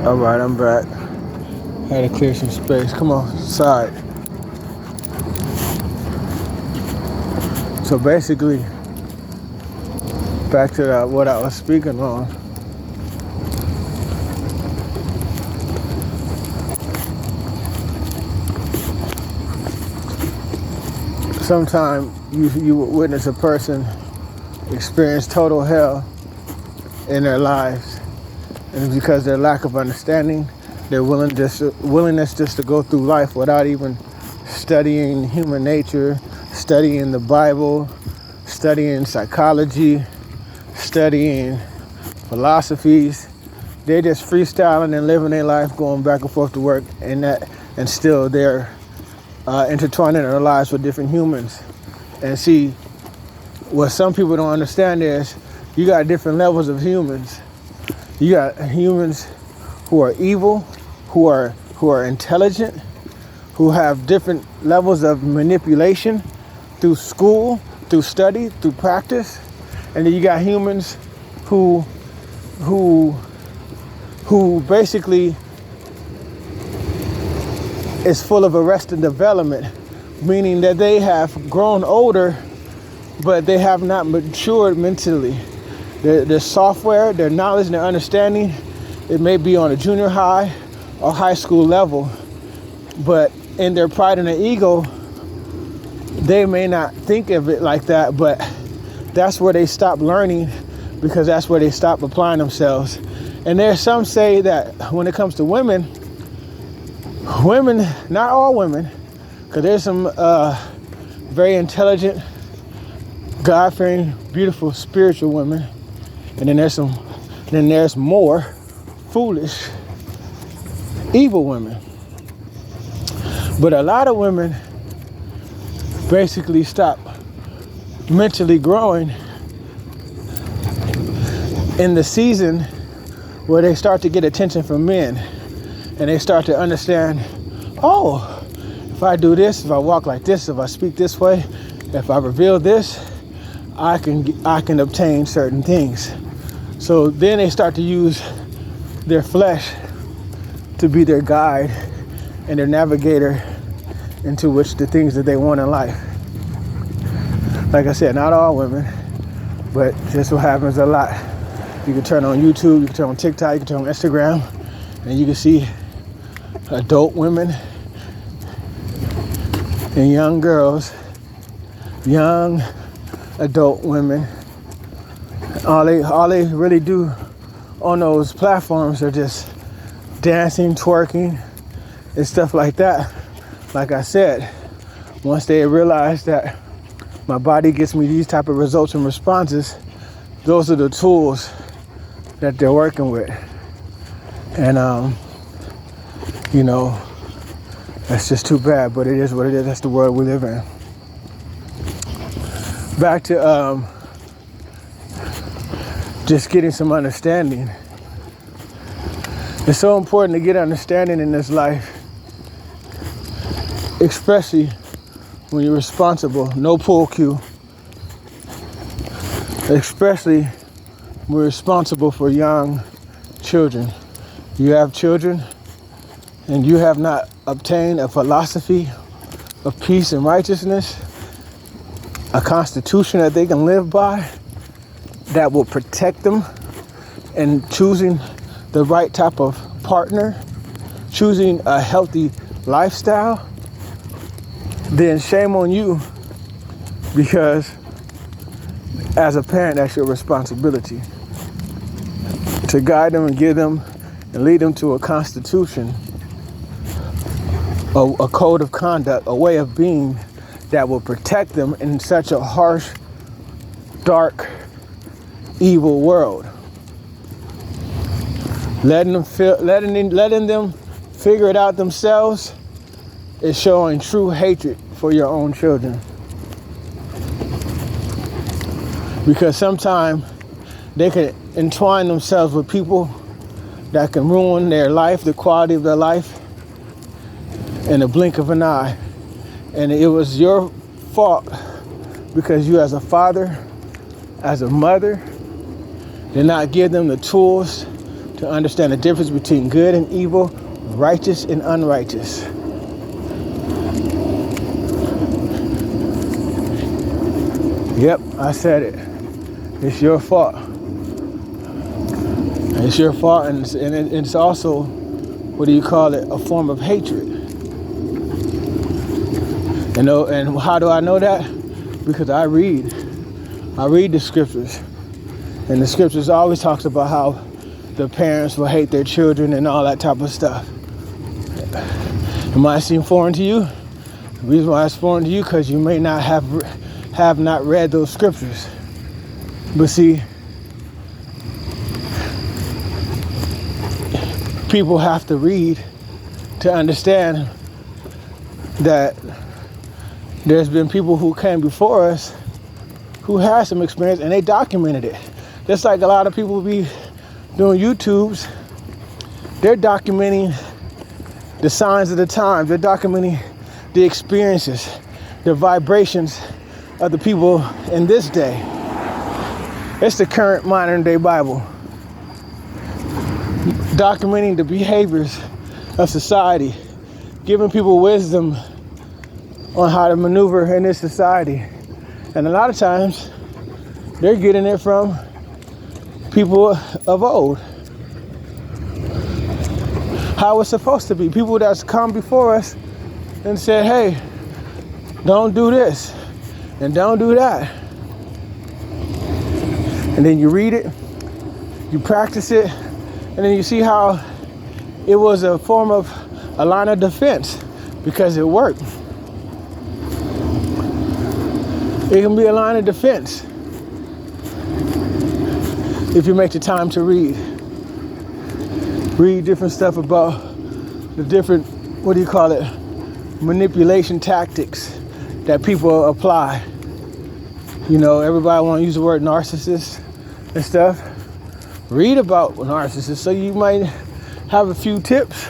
All right, I'm back. Had to clear some space. Come on, side. So basically, back to what I was speaking on. Sometimes you witness a person experience total hell in their lives, and it's because their lack of understanding, their willingness just to go through life without even studying human nature, studying the Bible, studying psychology, studying philosophies. They're just freestyling and living their life, going back and forth to work, and still they're intertwining their lives with different humans. And see, what some people don't understand is you got different levels of humans. You got humans who are evil, who are intelligent, who have different levels of manipulation through school, through study, through practice. And then you got humans who basically is full of arrested development, meaning that they have grown older, but they have not matured mentally. Their software, their knowledge, and their understanding, it may be on a junior high or high school level, but in their pride and their ego, they may not think of it like that, but that's where they stop learning, because that's where they stop applying themselves. And there's some say that when it comes to women, not all women, because there's some very intelligent, God-fearing, beautiful, spiritual women, and then there's more foolish, evil women. But a lot of women basically stop mentally growing in the season where they start to get attention from men, and they start to understand, oh, if I do this, if I walk like this, if I speak this way, if I reveal this, I can obtain certain things. So then they start to use their flesh to be their guide and their navigator into which the things that they want in life. Like I said, not all women, but just what happens a lot. You can turn on YouTube, you can turn on TikTok, you can turn on Instagram, and you can see adult women and young girls, young adult women. All they really do on those platforms are just dancing, twerking, and stuff like that. Like I said, once they realize that my body gets me these type of results and responses, those are the tools that they're working with. And that's just too bad, but it is what it is. That's the world we live in. Back to just getting some understanding. It's so important to get understanding in this life, especially when you're responsible. No pull cue. Especially when we're responsible for young children. You have children and you have not obtained a philosophy of peace and righteousness, a constitution that they can live by that will protect them, and choosing the right type of partner, choosing a healthy lifestyle, then shame on you, because as a parent, that's your responsibility to guide them and give them and lead them to a constitution, a code of conduct, a way of being that will protect them in such a harsh, dark, evil world. Letting them figure it out themselves is showing true hatred for your own children. Because sometimes they can entwine themselves with people that can ruin their life, the quality of their life, in a blink of an eye. And it was your fault because you, as a father, as a mother, did not give them the tools to understand the difference between good and evil, righteous and unrighteous. Yep, I said it. It's your fault. It's your fault, and it's also, what do you call it, a form of hatred. And how do I know that? Because I read the scriptures. And the scriptures always talks about how the parents will hate their children and all that type of stuff. It might seem foreign to you. The reason why it's foreign to you, because you may not have not read those scriptures. But see, people have to read to understand that there's been people who came before us who had some experience and they documented it. Just like a lot of people be doing YouTubes, they're documenting the signs of the times. They're documenting the experiences, the vibrations of the people in this day. It's the current modern day Bible. Documenting the behaviors of society, giving people wisdom on how to maneuver in this society. And a lot of times, they're getting it from people of old. How it's supposed to be. People that's come before us and said, hey, don't do this and don't do that. And then you read it, you practice it, and then you see how it was a form of a line of defense because it worked. It can be a line of defense if you make the time to read. Read different stuff about the different, manipulation tactics that people apply. You know, everybody want to use the word narcissist and stuff. Read about narcissists so you might have a few tips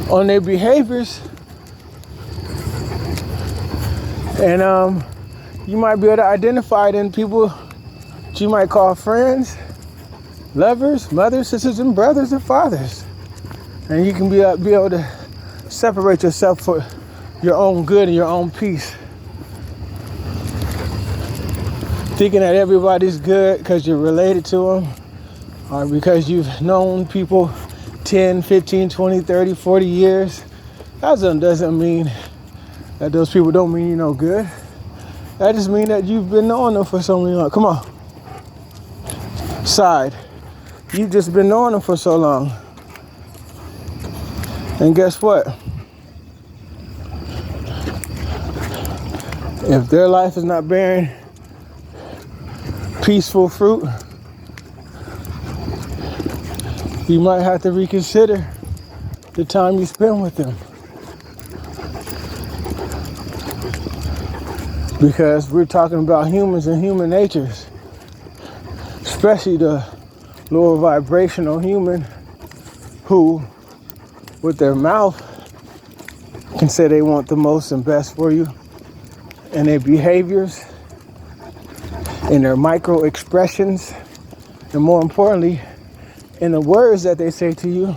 on their behaviors. And you might be able to identify it in people that you might call friends, lovers, mothers, sisters, and brothers and fathers. And you can be able to separate yourself for your own good and your own peace. Thinking that everybody's good because you're related to them or because you've known people 10, 15, 20, 30, 40 years. That doesn't mean that those people don't mean you no good. That just means that you've been knowing them for so long. Come on. Side. You've just been knowing them for so long. And guess what? If their life is not bearing peaceful fruit, you might have to reconsider the time you spend with them. Because we're talking about humans and human natures, especially the lower vibrational human who, with their mouth, can say they want the most and best for you, and their behaviors, in their micro expressions, and more importantly, in the words that they say to you,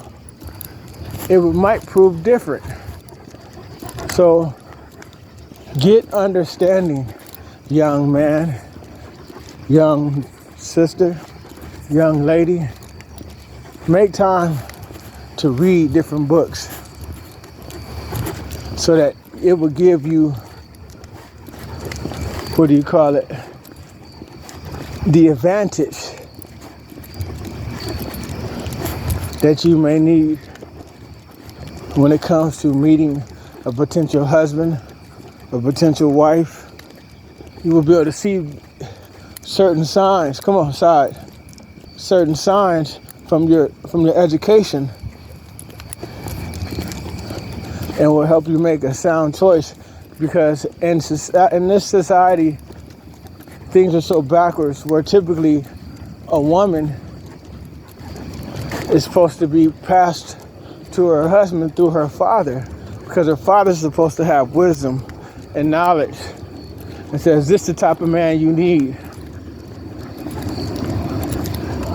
it might prove different. So get understanding, young man, young sister, young lady. Make time to read different books so that it will give you, the advantage that you may need when it comes to meeting a potential husband, a potential wife. You will be able to see certain signs. Come on, side. Certain signs from your education, and will help you make a sound choice. Because in this society, things are so backwards, where typically a woman is supposed to be passed to her husband through her father, because her father's supposed to have wisdom and knowledge, and says, this is the type of man you need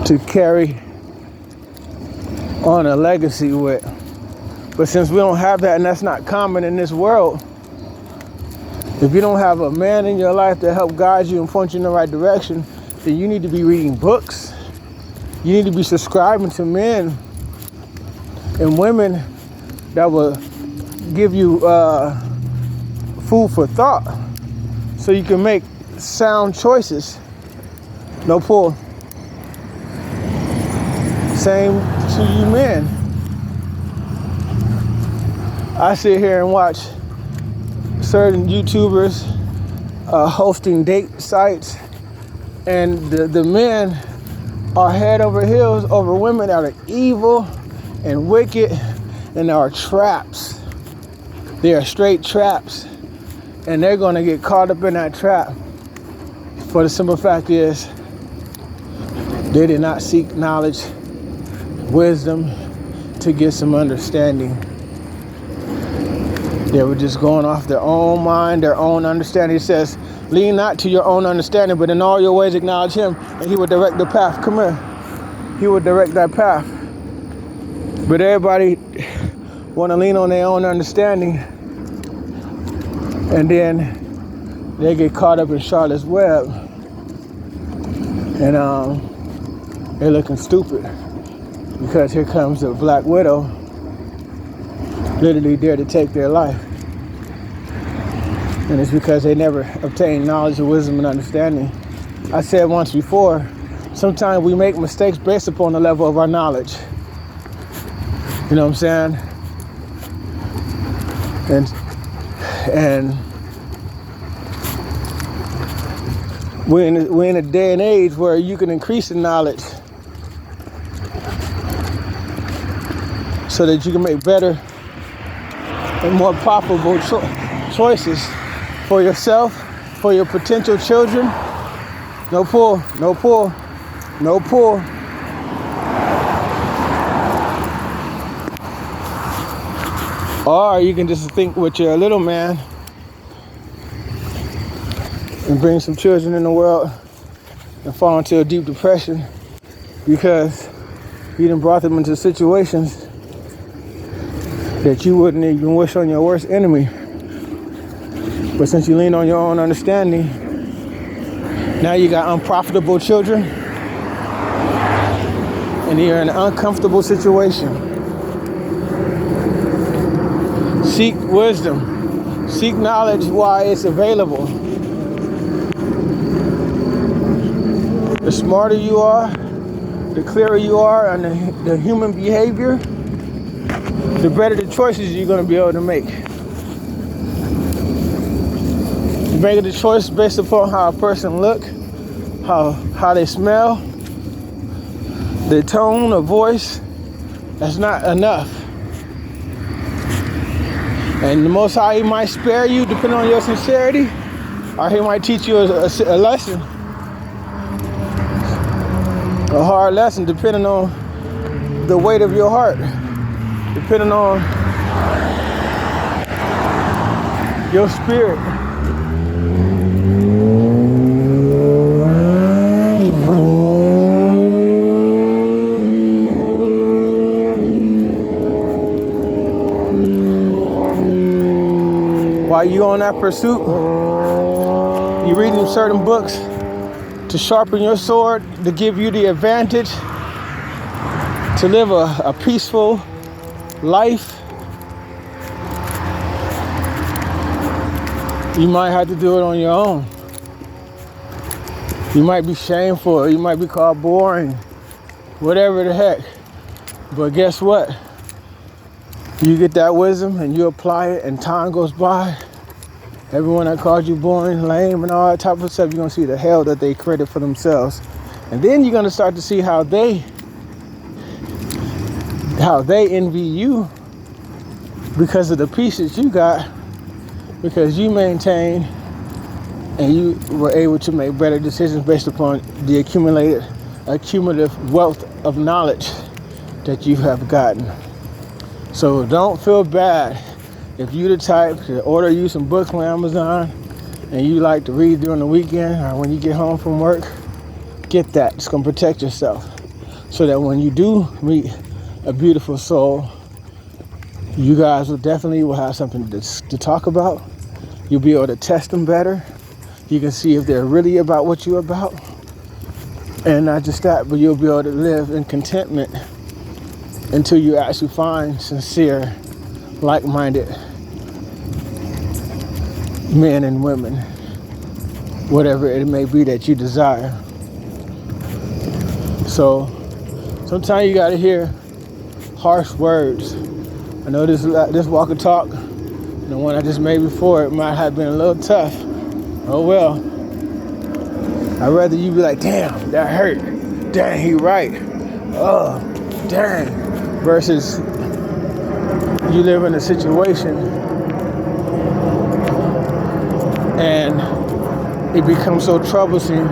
to carry on a legacy with. But since we don't have that, and that's not common in this world, if you don't have a man in your life to help guide you and point you in the right direction, then you need to be reading books. You need to be subscribing to men and women that will give you food for thought so you can make sound choices. No pull. Same to you men. I sit here and watch certain YouTubers hosting date sites, and the men are head over heels over women that are evil and wicked and are traps. They are straight traps, and they're going to get caught up in that trap. For the simple fact is, they did not seek knowledge, wisdom to get some understanding. They were just going off their own mind, their own understanding. It says, lean not to your own understanding, but in all your ways acknowledge him, and he will direct the path. Come here. He will direct that path. But everybody want to lean on their own understanding, and then they get caught up in Charlotte's Web, and they're looking stupid because here comes the Black Widow, literally dare to take their life. And it's because they never obtained knowledge, wisdom, and understanding. I said once before, sometimes we make mistakes based upon the level of our knowledge. You know what I'm saying? And we're in a day and age where you can increase the knowledge so that you can make better and more profitable choices for yourself, for your potential children. No pull, no pull, no pull. Or you can just think with your little man and bring some children in the world and fall into a deep depression because you done brought them into situations that you wouldn't even wish on your worst enemy. But since you lean on your own understanding, now you got unprofitable children and you're in an uncomfortable situation. Seek wisdom. Seek knowledge while it's available. The smarter you are, the clearer you are on the human behavior, the better the choices you're going to be able to make. You make the choice based upon how a person look, how they smell, their tone of voice. That's not enough. And the Most High, he might spare you depending on your sincerity, or he might teach you a lesson, a hard lesson, depending on the weight of your heart, depending on your spirit. While you on that pursuit, you reading certain books to sharpen your sword, to give you the advantage to live a peaceful life. You might have to do it on your own. You might be shameful, you might be called boring, whatever the heck. But guess what? You get that wisdom and you apply it and time goes by. Everyone that called you boring, lame, and all that type of stuff, you're going to see the hell that they created for themselves. And then you're going to start to see how they envy you because of the peace that you got, because you maintained and you were able to make better decisions based upon the accumulative wealth of knowledge that you have gotten. So don't feel bad if you the type to order you some books on Amazon and you like to read during the weekend or when you get home from work. Get that. It's going to protect yourself so that when you do meet a beautiful soul. You guys will have something to talk about. You'll be able to test them better. You can see if they're really about what you're about. And not just that, but you'll be able to live in contentment until you actually find sincere, like-minded men and women, whatever it may be that you desire. So sometimes you gotta hear harsh words. I know this walk and talk, the one I just made before, it might have been a little tough. Oh well. I'd rather you be like, damn, that hurt. Dang, he right. Oh, dang. Versus you live in a situation and it becomes so troublesome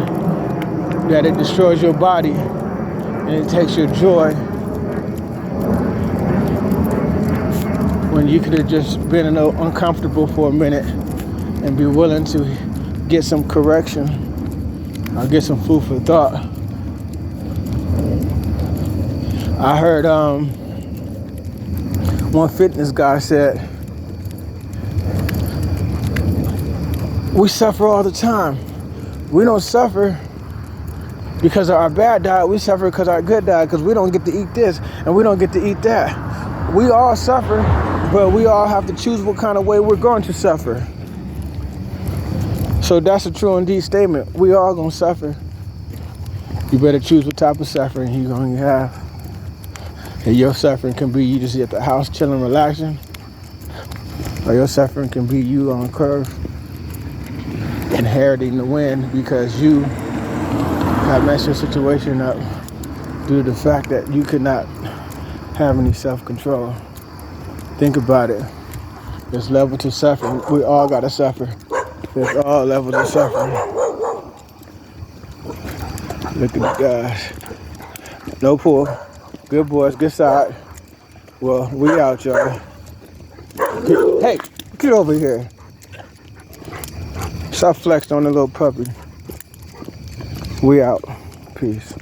that it destroys your body and it takes your joy, when you could have just been a little uncomfortable for a minute and be willing to get some correction or get some food for thought. I heard one fitness guy said, we suffer all the time. We don't suffer because of our bad diet. We suffer because of our good diet, because we don't get to eat this and we don't get to eat that. We all suffer, but we all have to choose what kind of way we're going to suffer. So that's a true and deep statement. We all gonna suffer. You better choose what type of suffering you're gonna have. And your suffering can be you just at the house chilling, relaxing. Or your suffering can be you on a curve, inheriting the win because you have messed your situation up due to the fact that you could not have any self-control. Think about it. There's levels to suffering. We all gotta suffer. There's all levels of suffering. Look at the guys. No pull. Good boys, good side. Well, we out, y'all. Hey, get over here. Stop flexing on the little puppy. We out. Peace.